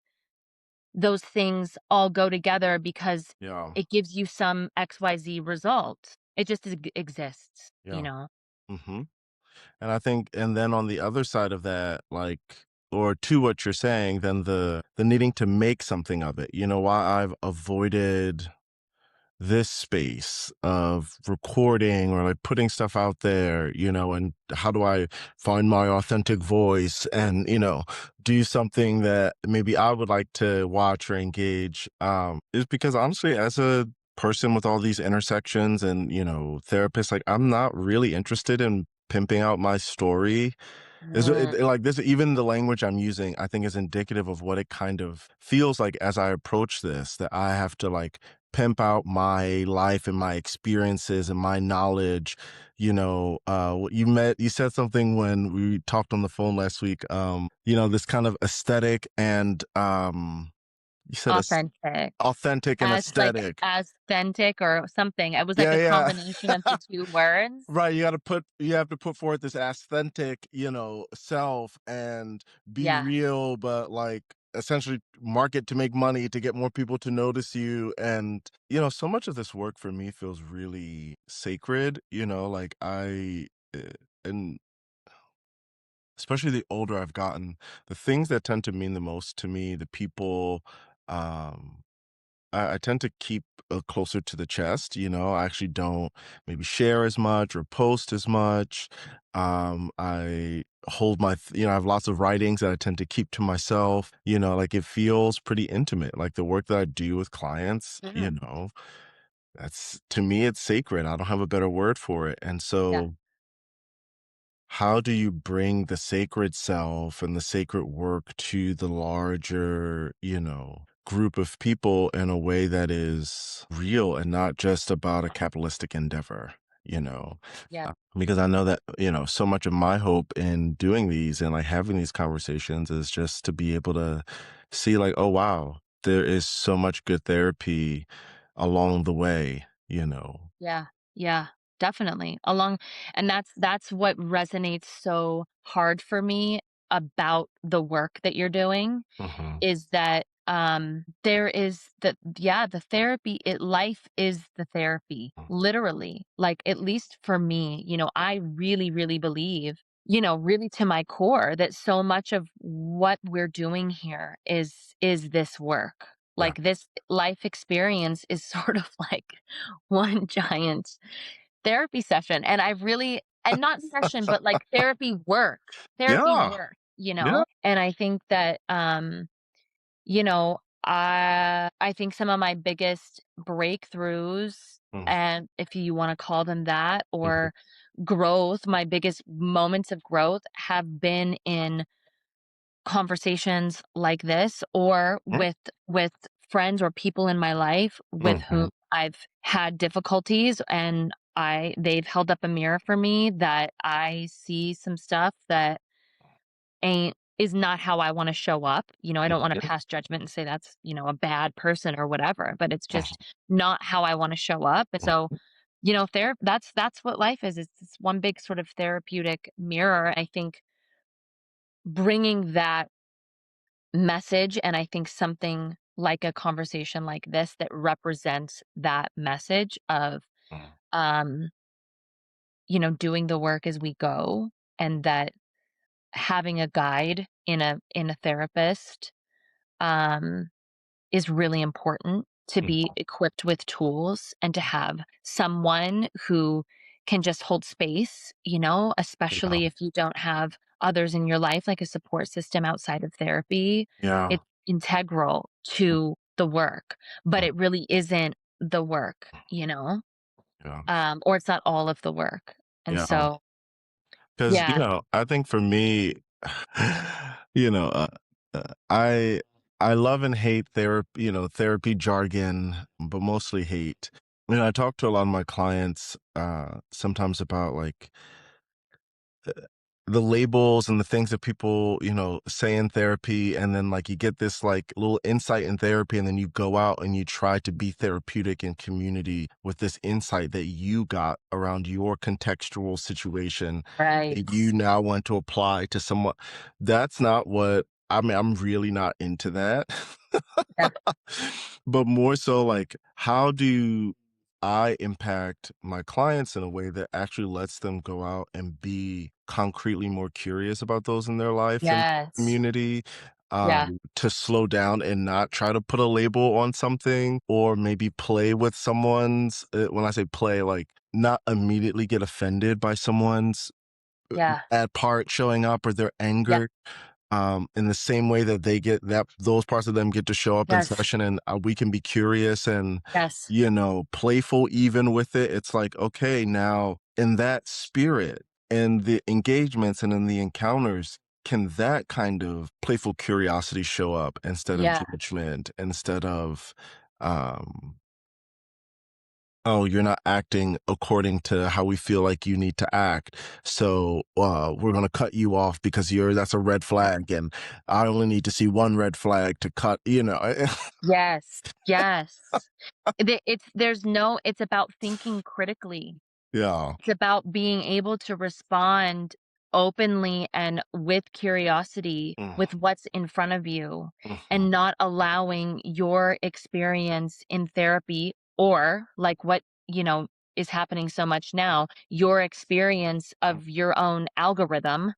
[SPEAKER 1] those things all go together because
[SPEAKER 2] Yeah,
[SPEAKER 1] it gives you some XYZ result. It just exists, you
[SPEAKER 2] yeah,
[SPEAKER 1] know?
[SPEAKER 2] mhm. And I think and then on the other side of that, or to what you're saying, then the needing to make something of it, why I've avoided this space of recording or like putting stuff out there, and how do I find my authentic voice and, do something that maybe I would like to watch or engage, is because honestly, as a person with all these intersections and, therapists, like I'm not really interested in pimping out my story
[SPEAKER 1] Mm,
[SPEAKER 2] like this, even the language I'm using, I think is indicative of what it kind of feels like as I approach this, that I have to like pimp out my life and my experiences and my knowledge. You said something when we talked on the phone last week, this kind of aesthetic and, you said
[SPEAKER 1] authentic.
[SPEAKER 2] authentic and
[SPEAKER 1] As like
[SPEAKER 2] aesthetic.
[SPEAKER 1] authentic or something. It was like
[SPEAKER 2] Yeah,
[SPEAKER 1] a
[SPEAKER 2] yeah.
[SPEAKER 1] combination of the 2 words.
[SPEAKER 2] Right, you have to put forth this authentic, self and be
[SPEAKER 1] Yeah,
[SPEAKER 2] real, but like essentially market to make money to get more people to notice you. And, so much of this work for me feels really sacred, like and especially the older I've gotten, the things that tend to mean the most to me, the people, um, I tend to keep closer to the chest. I actually don't maybe share as much or post as much. I hold I have lots of writings that I tend to keep to myself. Like it feels pretty intimate. Like the work that I do with clients,
[SPEAKER 1] mhm,
[SPEAKER 2] that's to me, it's sacred. I don't have a better word for it. And
[SPEAKER 1] yeah,
[SPEAKER 2] so how do you bring the sacred self and the sacred work to the larger, group of people in a way that is real and not just about a capitalistic endeavor, you know?
[SPEAKER 1] yeah,
[SPEAKER 2] Because I know that, so much of my hope in doing these and like having these conversations is just to be able to see like, oh, wow, there is so much good therapy along the way,
[SPEAKER 1] yeah, yeah, definitely. And that's what resonates so hard for me about the work that you're doing
[SPEAKER 2] Hmm.
[SPEAKER 1] is that, there is the therapy life is the therapy, literally. Like, at least for me, I really, really believe, really to my core that so much of what we're doing here is this work.
[SPEAKER 2] Yeah.
[SPEAKER 1] Like, this life experience is sort of like one giant therapy session, and I really and not session, but, like, therapy
[SPEAKER 2] Yeah.
[SPEAKER 1] work,
[SPEAKER 2] Yeah.
[SPEAKER 1] And I think that, you know, I think some of my biggest breakthroughs,
[SPEAKER 2] Mhm,
[SPEAKER 1] and if you wanna call them that,
[SPEAKER 2] mhm,
[SPEAKER 1] or growth, my biggest moments of growth have been in conversations like this, or
[SPEAKER 2] mm,
[SPEAKER 1] with friends or people in my life with whom
[SPEAKER 2] mhm.
[SPEAKER 1] I've had difficulties, and they've held up a mirror for me that I see some stuff that ain't is not how I wanna show up. I don't wanna
[SPEAKER 2] Yeah.
[SPEAKER 1] pass judgment and say that's, a bad person or whatever, but it's
[SPEAKER 2] Mhm,
[SPEAKER 1] just not how I wanna show up. And so,
[SPEAKER 2] mhm.
[SPEAKER 1] that's what life is. It's one big sort of therapeutic mirror. I think bringing that message, and I think something like a conversation like this that represents that message of,
[SPEAKER 2] Mhm.
[SPEAKER 1] um, doing the work as we go, and that having a guide in a therapist, um, is really important, to be equipped with tools and to have someone who can just hold space,
[SPEAKER 2] Yeah.
[SPEAKER 1] especially if you don't have others in your life, like a support system outside of therapy.
[SPEAKER 2] Yeah.
[SPEAKER 1] It's integral to the work, but
[SPEAKER 2] Mhm.
[SPEAKER 1] it really isn't the work,
[SPEAKER 2] Yeah.
[SPEAKER 1] or it's not all of the work. And
[SPEAKER 2] Yeah.
[SPEAKER 1] so,
[SPEAKER 2] 'Cause,
[SPEAKER 1] yeah,
[SPEAKER 2] I think for me, you know, I love and hate therapy jargon, but mostly hate. I talk to a lot of my clients, sometimes about, like, the labels and the things that people, say in therapy, and then, like, you get this, like, little insight in therapy, and then you go out and you try to be therapeutic in community with this insight that you got around your contextual situation
[SPEAKER 1] right.
[SPEAKER 2] that you now want to apply to someone. That's not what I mean, I'm really not into that.
[SPEAKER 1] Yeah.
[SPEAKER 2] But more so, like, how do I impact my clients in a way that actually lets them go out and be concretely more curious about those in their life and
[SPEAKER 1] Yes.
[SPEAKER 2] community,
[SPEAKER 1] Yeah.
[SPEAKER 2] to slow down and not try to put a label on something, or maybe play with someone's, when I say play, like, not immediately get offended by someone's
[SPEAKER 1] Yeah.
[SPEAKER 2] bad part showing up or their
[SPEAKER 1] Yeah.
[SPEAKER 2] anger, in the same way that they get that those parts of them get to show up in
[SPEAKER 1] Yes.
[SPEAKER 2] session, and we can be curious and,
[SPEAKER 1] Yes.
[SPEAKER 2] playful even with it. It's like, okay, now in that spirit, and the engagements and in the encounters, can that kind of playful curiosity show up instead of
[SPEAKER 1] Yeah.
[SPEAKER 2] judgment, instead of, um, oh, you're not acting according to how we feel like you need to act. So, we're going to cut you off because that's a red flag. And I only need to see one red flag to cut.
[SPEAKER 1] Yes, yes. It's about thinking critically.
[SPEAKER 2] Yeah.
[SPEAKER 1] It's about being able to respond openly and with curiosity
[SPEAKER 2] Mm,
[SPEAKER 1] with what's in front of you,
[SPEAKER 2] mhm,
[SPEAKER 1] and not allowing your experience in therapy, or like what, is happening so much now, your experience
[SPEAKER 2] mm,
[SPEAKER 1] of your own algorithm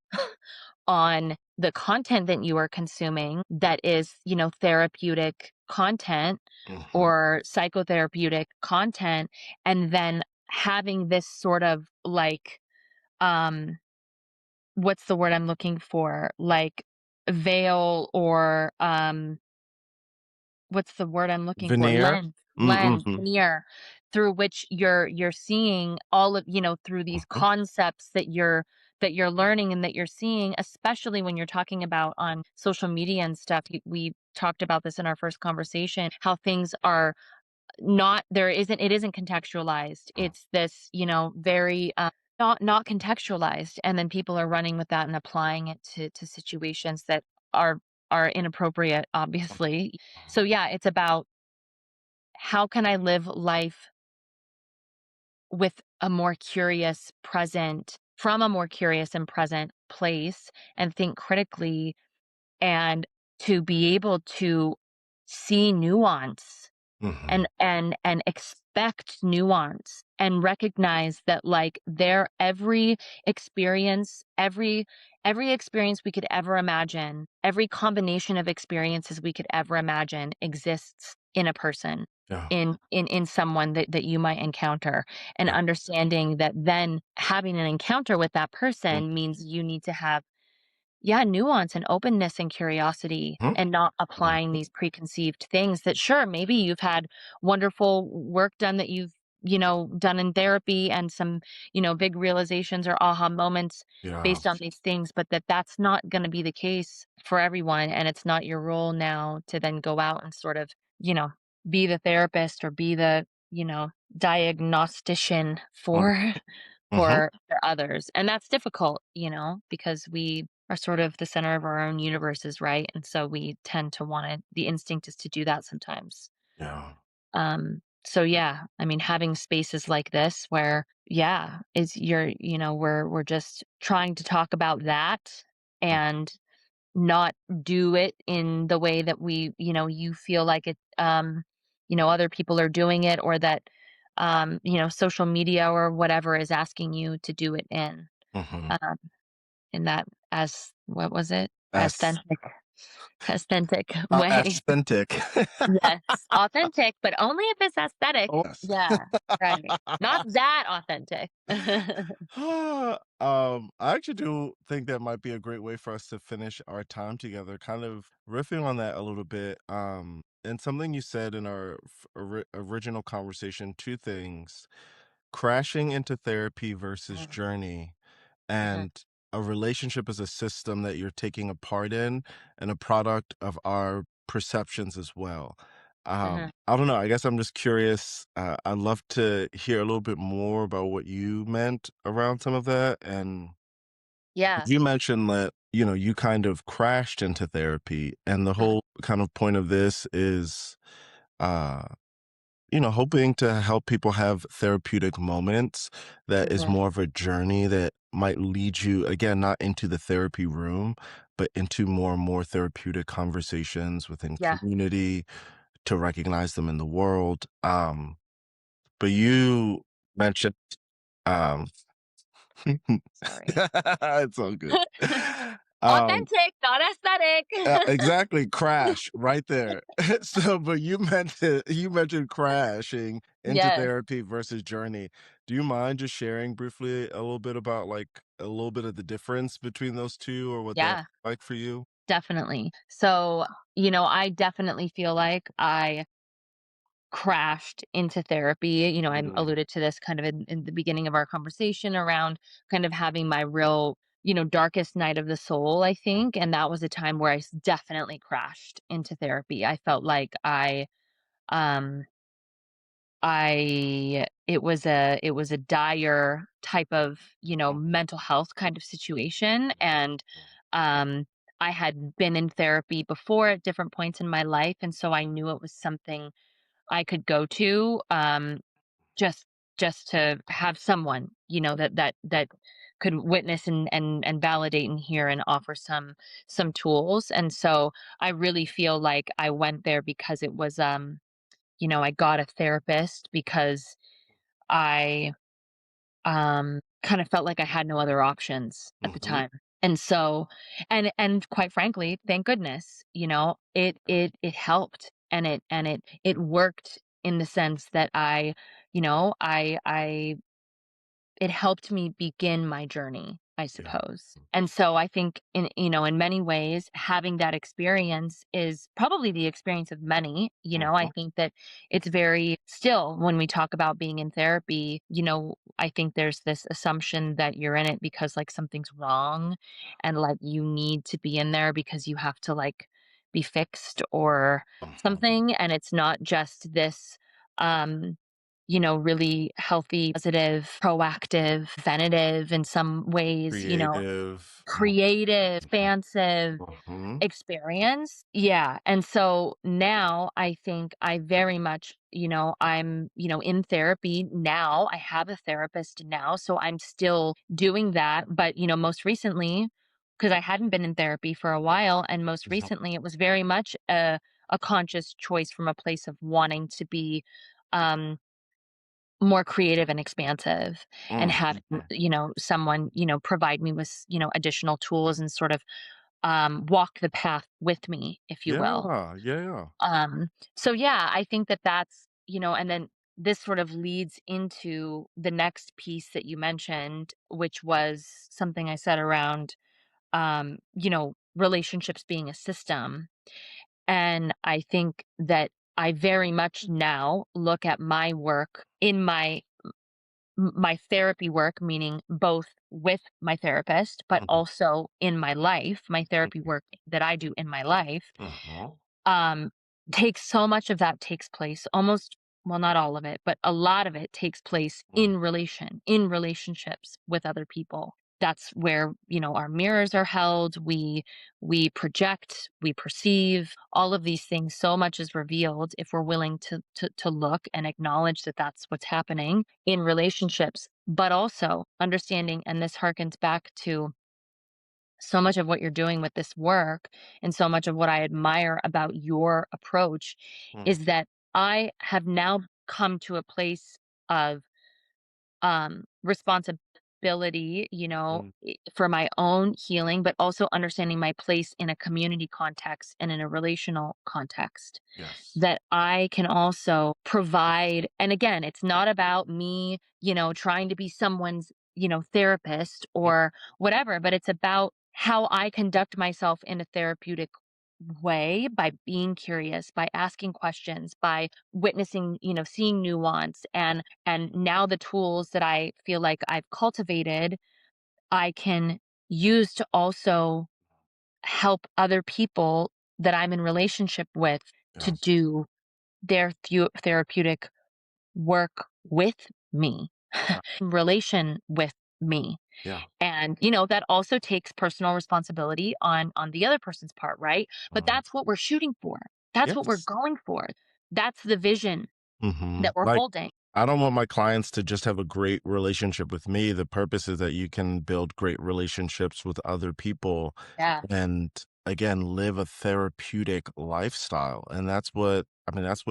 [SPEAKER 1] on the content that you are consuming that is, therapeutic content
[SPEAKER 2] mhm.
[SPEAKER 1] or psychotherapeutic content, and then having this sort of like, um what's the word I'm looking for? Like, veil, or what's the word I'm looking for?
[SPEAKER 2] Veneer? Mhm,
[SPEAKER 1] Veneer, through which you're seeing all of, through these
[SPEAKER 2] mhm,
[SPEAKER 1] concepts that you're learning and that you're seeing, especially when you're talking about on social media and stuff. We talked about this in our first conversation, how things are not there isn't it isn't contextualized.
[SPEAKER 2] mm.
[SPEAKER 1] It's this, very not contextualized, and then people are running with that and applying it to situations that are are inappropriate, obviously. So yeah, it's about how can I live life with a more curious present from a more curious and present place, and think critically, and to be able to see nuance,
[SPEAKER 2] Mhm,
[SPEAKER 1] and expect nuance, and recognize that like their experience, every experience we could ever imagine, every combination of experiences we could ever imagine exists in a person,
[SPEAKER 2] Yeah.
[SPEAKER 1] in someone that you might encounter, and
[SPEAKER 2] Yeah.
[SPEAKER 1] understanding that then having an encounter with that person means you need to have, yeah, nuance and openness and curiosity,
[SPEAKER 2] Mhm.
[SPEAKER 1] and not applying
[SPEAKER 2] Mhm.
[SPEAKER 1] these preconceived things that sure, maybe you've had wonderful work done that you've, done in therapy, and some, big realizations or aha moments
[SPEAKER 2] Yeah.
[SPEAKER 1] based on these things, but that's not going to be the case for everyone. And it's not your role now to then go out and sort of, you know, be the therapist or be the, diagnostician
[SPEAKER 2] Mm.
[SPEAKER 1] for
[SPEAKER 2] Mhm.
[SPEAKER 1] for others. And that's difficult, because we are sort of the center of our own universes, right? And so we tend to want to, the instinct is to do that sometimes.
[SPEAKER 2] Yeah.
[SPEAKER 1] So yeah, I mean, having spaces like this where, yeah, is you're, we're just trying to talk about that,
[SPEAKER 2] Mm.
[SPEAKER 1] and not do it in the way that you feel like it, other people are doing it, or that, social media or whatever is asking you to do it
[SPEAKER 2] Mhm.
[SPEAKER 1] um, in that, as what was it?
[SPEAKER 2] As
[SPEAKER 1] Authentic way.
[SPEAKER 2] authentic.
[SPEAKER 1] Yes, authentic, but only if it's aesthetic.
[SPEAKER 2] Oh, yes.
[SPEAKER 1] Yeah, right. Not that authentic.
[SPEAKER 2] I actually do think that might be a great way for us to finish our time together, kind of riffing on that a little bit. And something you said in our original conversation, two things: crashing into therapy versus
[SPEAKER 1] Mhm,
[SPEAKER 2] journey,
[SPEAKER 1] mhm,
[SPEAKER 2] and a relationship is a system that you're taking a part in and a product of our perceptions as well.
[SPEAKER 1] mhm.
[SPEAKER 2] I don't know. I guess I'm just curious. I'd love to hear a little bit more about what you meant around some of that. And
[SPEAKER 1] Yeah,
[SPEAKER 2] you mentioned that, you kind of crashed into therapy. And the
[SPEAKER 1] mhm,
[SPEAKER 2] whole kind of point of this is, uh, hoping to help people have therapeutic moments that is
[SPEAKER 1] mhm.
[SPEAKER 2] more of a journey that might lead you, again, not into the therapy room, but into more and more therapeutic conversations within
[SPEAKER 1] Yeah,
[SPEAKER 2] community to recognize them in the world. But you mentioned, um,
[SPEAKER 1] sorry.
[SPEAKER 2] it's all good. Um,
[SPEAKER 1] Authentic, not aesthetic.
[SPEAKER 2] exactly, crash right there. So, but you mentioned crashing into
[SPEAKER 1] Yes,
[SPEAKER 2] therapy versus journey. Do you mind just sharing briefly a little bit about like a little bit of the difference between those two or what that
[SPEAKER 1] yeah,
[SPEAKER 2] like for you?
[SPEAKER 1] definitely. So, I definitely feel like I crashed into therapy. I
[SPEAKER 2] Mm.
[SPEAKER 1] alluded to this kind of in the beginning of our conversation around kind of having my real, darkest night of the soul, I think. And that was a time where definitely crashed into therapy. I felt like um, it was a dire type of, mental health kind of situation. And, um, I had been in therapy before at different points in my life. And so I knew it was something I could go to, just to have someone, that could witness and validate and hear and offer some tools. And so I really feel like I went there because it was, I got a therapist because I, kind of felt like I had no other options at the
[SPEAKER 2] Mhm.
[SPEAKER 1] time. And so, and quite frankly, thank goodness, it helped, and it worked in the sense that I it helped me begin my journey, I
[SPEAKER 2] Yeah.
[SPEAKER 1] suppose. And so I think in many ways, having that experience is probably the experience of many. I
[SPEAKER 2] Mhm.
[SPEAKER 1] think that it's very still when we talk about being in therapy, I think there's this assumption that you're in it because like something's wrong, and like you need to be in there because you have to like be fixed or
[SPEAKER 2] Mhm.
[SPEAKER 1] something. And it's not just this um really healthy, positive, proactive, preventative in some ways,
[SPEAKER 2] Creative.
[SPEAKER 1] creative, expansive
[SPEAKER 2] Mhm.
[SPEAKER 1] experience. Yeah. And so now I think I very much, I'm, in therapy now. I have a therapist now. So I'm still doing that. But, most recently, because I hadn't been in therapy for a while, and most
[SPEAKER 2] Mhm.
[SPEAKER 1] recently it was very much a conscious choice from a place of wanting to be um more creative and expansive, and
[SPEAKER 2] Mm,
[SPEAKER 1] have,
[SPEAKER 2] mhm.
[SPEAKER 1] someone, provide me with, additional tools and sort of walk the path with me, if you will.
[SPEAKER 2] Yeah, yeah.
[SPEAKER 1] Um, so yeah, I think that that's, and then this sort of leads into the next piece that you mentioned, which was something I said around, relationships being a system. And I think that I very much now look at my work in my therapy work, meaning both with my therapist, but
[SPEAKER 2] Mhm,
[SPEAKER 1] also in my life, my therapy
[SPEAKER 2] mhm,
[SPEAKER 1] work that I do in my life,
[SPEAKER 2] mhm,
[SPEAKER 1] um, takes so much of that takes place almost, well, not all of it, but a lot of it takes place
[SPEAKER 2] mm,
[SPEAKER 1] in relationships with other people. That's where, our mirrors are held. We project, we perceive all of these things. So much is revealed if we're willing to look and acknowledge that that's what's happening in relationships, but also understanding, and this harkens back to so much of what you're doing with this work, and so much of what I admire about your approach
[SPEAKER 2] mm,
[SPEAKER 1] is that I have now come to a place of responsibility,
[SPEAKER 2] mm.
[SPEAKER 1] for my own healing, but also understanding my place in a community context and in a relational context,
[SPEAKER 2] Yes.
[SPEAKER 1] that I can also provide. And again, it's not about me, trying to be someone's, therapist
[SPEAKER 2] Mm,
[SPEAKER 1] or whatever, but it's about how I conduct myself in a therapeutic way, by being curious, by asking questions, by witnessing, seeing nuance, and now the tools that I feel like I've cultivated, I can use to also help other people that I'm in relationship with to
[SPEAKER 2] yes.
[SPEAKER 1] do their therapeutic work with me,
[SPEAKER 2] Yeah,
[SPEAKER 1] relation with me.
[SPEAKER 2] yeah.
[SPEAKER 1] And that also takes personal responsibility on the other person's part, right? But
[SPEAKER 2] Mm.
[SPEAKER 1] that's what we're shooting for. That's what we're
[SPEAKER 2] Yes.
[SPEAKER 1] going for. That's the vision
[SPEAKER 2] Mhm.
[SPEAKER 1] that we're
[SPEAKER 2] Like,
[SPEAKER 1] holding.
[SPEAKER 2] I don't want my clients to just have a great relationship with me. The purpose is that you can build great relationships with other people
[SPEAKER 1] Yeah.
[SPEAKER 2] and, again, live a therapeutic lifestyle, and that's what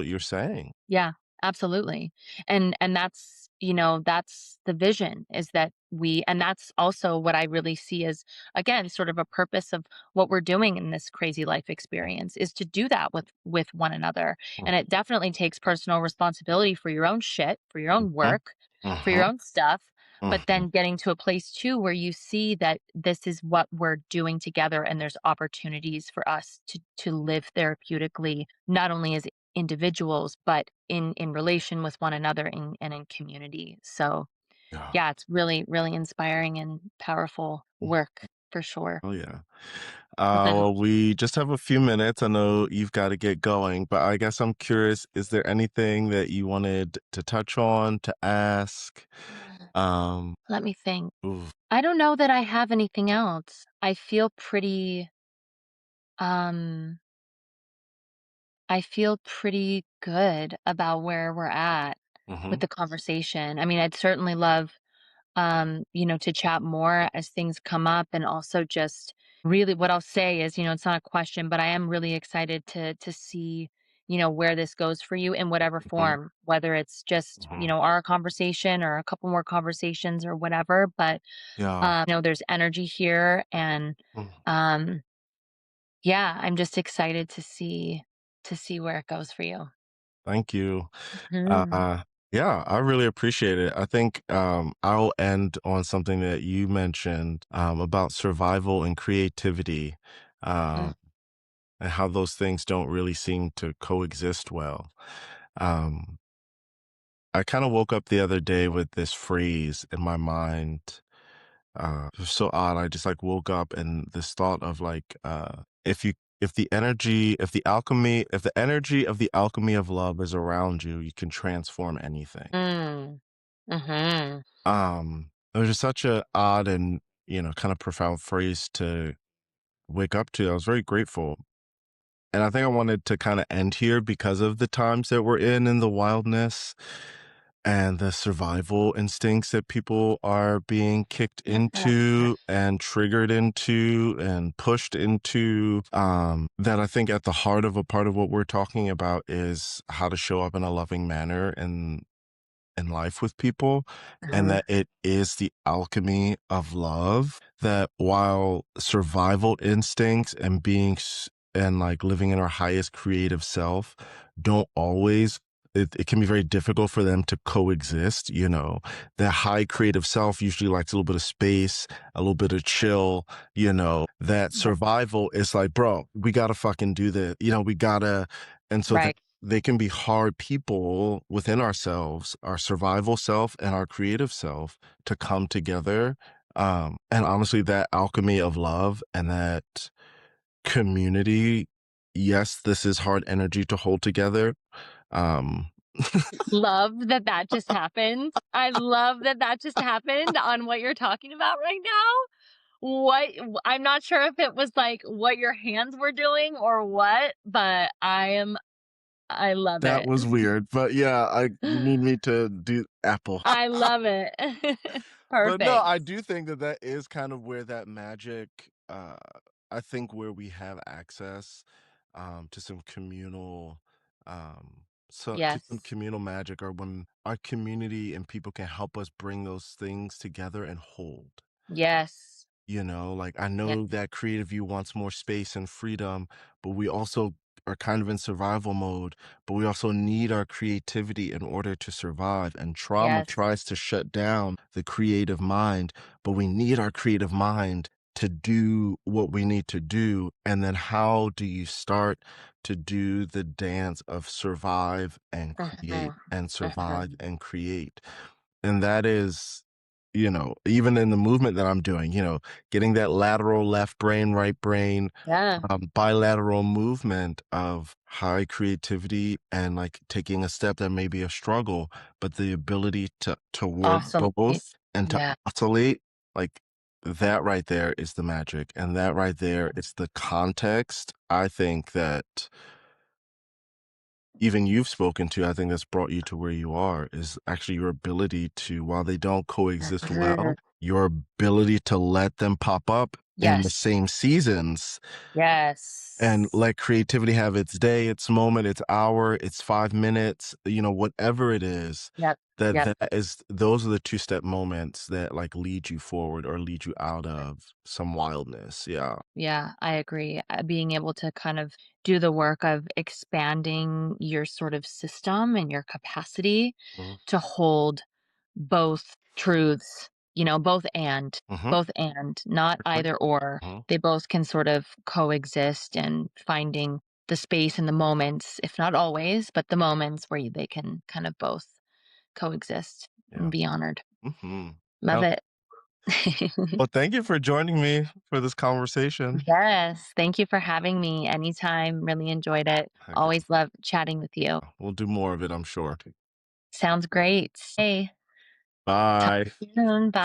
[SPEAKER 2] you're saying.
[SPEAKER 1] Yeah, absolutely. And that's, that's the vision, is that and that's also what I really see as, again, sort of a purpose of what we're doing in this crazy life experience, is to do that with one another.
[SPEAKER 2] Mm,
[SPEAKER 1] And it definitely takes personal responsibility for your own shit, for your own
[SPEAKER 2] mhm,
[SPEAKER 1] work, for your
[SPEAKER 2] mhm,
[SPEAKER 1] own stuff, but
[SPEAKER 2] mhm.
[SPEAKER 1] then getting to a place too where you see that this is what we're doing together, and there's opportunities for us to live therapeutically, not only as individuals, but in relation with one another, and in community. So
[SPEAKER 2] Yeah.
[SPEAKER 1] yeah, it's really, really inspiring and powerful
[SPEAKER 2] Mm.
[SPEAKER 1] work for sure.
[SPEAKER 2] Oh, yeah. Well, we just have a few minutes. I know you've got to get going, but I guess I'm curious, is there anything that you wanted to touch on, to ask? Um,
[SPEAKER 1] Let me think.
[SPEAKER 2] ooh,
[SPEAKER 1] I don't know that I have anything else. Um I feel pretty good about where we're at with
[SPEAKER 2] mhm,
[SPEAKER 1] the conversation. I mean, I'd certainly love, to chat more as things come up. And also just really what I'll say is, it's not a question, but I am really excited to see, where this goes for you in whatever
[SPEAKER 2] mhm,
[SPEAKER 1] form, whether it's just,
[SPEAKER 2] mhm.
[SPEAKER 1] our conversation or a couple more conversations or whatever. But
[SPEAKER 2] Yeah.
[SPEAKER 1] there's energy here, and
[SPEAKER 2] Mm,
[SPEAKER 1] um yeah, I'm just excited to see where it goes for you.
[SPEAKER 2] thank you.
[SPEAKER 1] Mhm.
[SPEAKER 2] Uh, yeah, I really appreciate it. I think I'll end on something that you mentioned about survival and creativity,
[SPEAKER 1] Mm.
[SPEAKER 2] um, and how those things don't really seem to coexist well. Um, I kind of woke up the other day with this phrase in my mind. It was so odd. I just like woke up and this thought of like, if the energy of the alchemy of love is around you, you can transform anything.
[SPEAKER 1] Mm. Mhm.
[SPEAKER 2] It was just such a odd and, kind of profound phrase to wake up to. I was very grateful. And I think I wanted to kind of end here because of the times that we're in the wildness and the survival instincts that people are being kicked into and triggered into and pushed into. That I think at the heart of a part of what we're talking about is how to show up in a loving manner in life with people, and
[SPEAKER 1] Uh-huh.
[SPEAKER 2] that it is the alchemy of love, that while survival instincts and and like living in our highest creative self don't always it can be very difficult for them to coexist, you know. The high creative self usually likes a little bit of space, a little bit of chill, you know. That
[SPEAKER 1] Yeah.
[SPEAKER 2] survival is like, bro, we gotta fucking do this, you know, we gotta. And so
[SPEAKER 1] Right.
[SPEAKER 2] they can be hard people within ourselves, our survival self and our creative self, to come together. And honestly, that alchemy of love and that community, yes, this is hard energy to hold together. Um,
[SPEAKER 1] Love that that just happened. I love that that just happened on what you're talking about right now. I'm not sure if it was, like, what your hands were doing or what, but I love
[SPEAKER 2] that
[SPEAKER 1] it.
[SPEAKER 2] was weird, but yeah, you need me to do Apple.
[SPEAKER 1] I love it.
[SPEAKER 2] But no,
[SPEAKER 1] Perfect.
[SPEAKER 2] I do think that that is kind of where that magic, I think where we have access, to some communal, to some
[SPEAKER 1] Yes.
[SPEAKER 2] communal magic, or when our community and people can help us bring those things together and hold.
[SPEAKER 1] Yes.
[SPEAKER 2] You know, like I
[SPEAKER 1] Yeah.
[SPEAKER 2] know that creative you wants more space and freedom, but we also are kind of in survival mode, but we also need our creativity in order to survive. And trauma
[SPEAKER 1] Yes.
[SPEAKER 2] tries to shut down the creative mind, but we need our creative mind to do what we need to do. And then how do you start to do the dance of survive and create
[SPEAKER 1] Mhm.
[SPEAKER 2] and survive
[SPEAKER 1] Mhm.
[SPEAKER 2] and create? And that is, you know, even in the movement that I'm doing, you know, getting that lateral left brain, right brain,
[SPEAKER 1] Yeah.
[SPEAKER 2] bilateral movement of high creativity and like taking a step that may be a struggle, but the ability to work
[SPEAKER 1] Awesome.
[SPEAKER 2] both and to
[SPEAKER 1] Yeah.
[SPEAKER 2] oscillate, like that right there is the magic. And that right there is the context. I think that even you've spoken to, I think that's brought you to where you are, is actually your ability to, while they don't coexist
[SPEAKER 1] Mhm.
[SPEAKER 2] well, your ability to let them pop up in the
[SPEAKER 1] Yes.
[SPEAKER 2] same seasons and
[SPEAKER 1] Yes.
[SPEAKER 2] let creativity have its day, its moment, its hour, its 5 minutes, you know, whatever it is,
[SPEAKER 1] Yep.
[SPEAKER 2] that
[SPEAKER 1] Yep.
[SPEAKER 2] that is those are the two-step moments that like lead you forward or lead you out of some wildness. Yeah.
[SPEAKER 1] Yeah, I agree. Being able to kind of do the work of expanding your sort of system and your capacity
[SPEAKER 2] Mhm.
[SPEAKER 1] to hold both truths,
[SPEAKER 2] Mhm.
[SPEAKER 1] both and, not either or.
[SPEAKER 2] Mhm.
[SPEAKER 1] They both can sort of coexist and finding the space and the moments, if not always, but the moments where they can kind of both coexist and
[SPEAKER 2] Yeah.
[SPEAKER 1] be honored.
[SPEAKER 2] Mhm.
[SPEAKER 1] Love
[SPEAKER 2] Yep.
[SPEAKER 1] it.
[SPEAKER 2] Well, thank you for joining me for this conversation.
[SPEAKER 1] Yes, thank you for having me anytime. Really enjoyed it.
[SPEAKER 2] Heck
[SPEAKER 1] Always love chatting with you.
[SPEAKER 2] yeah. We'll do more of it, I'm sure.
[SPEAKER 1] Sounds great. Hey, talk
[SPEAKER 2] Bye.
[SPEAKER 1] soon. Bye.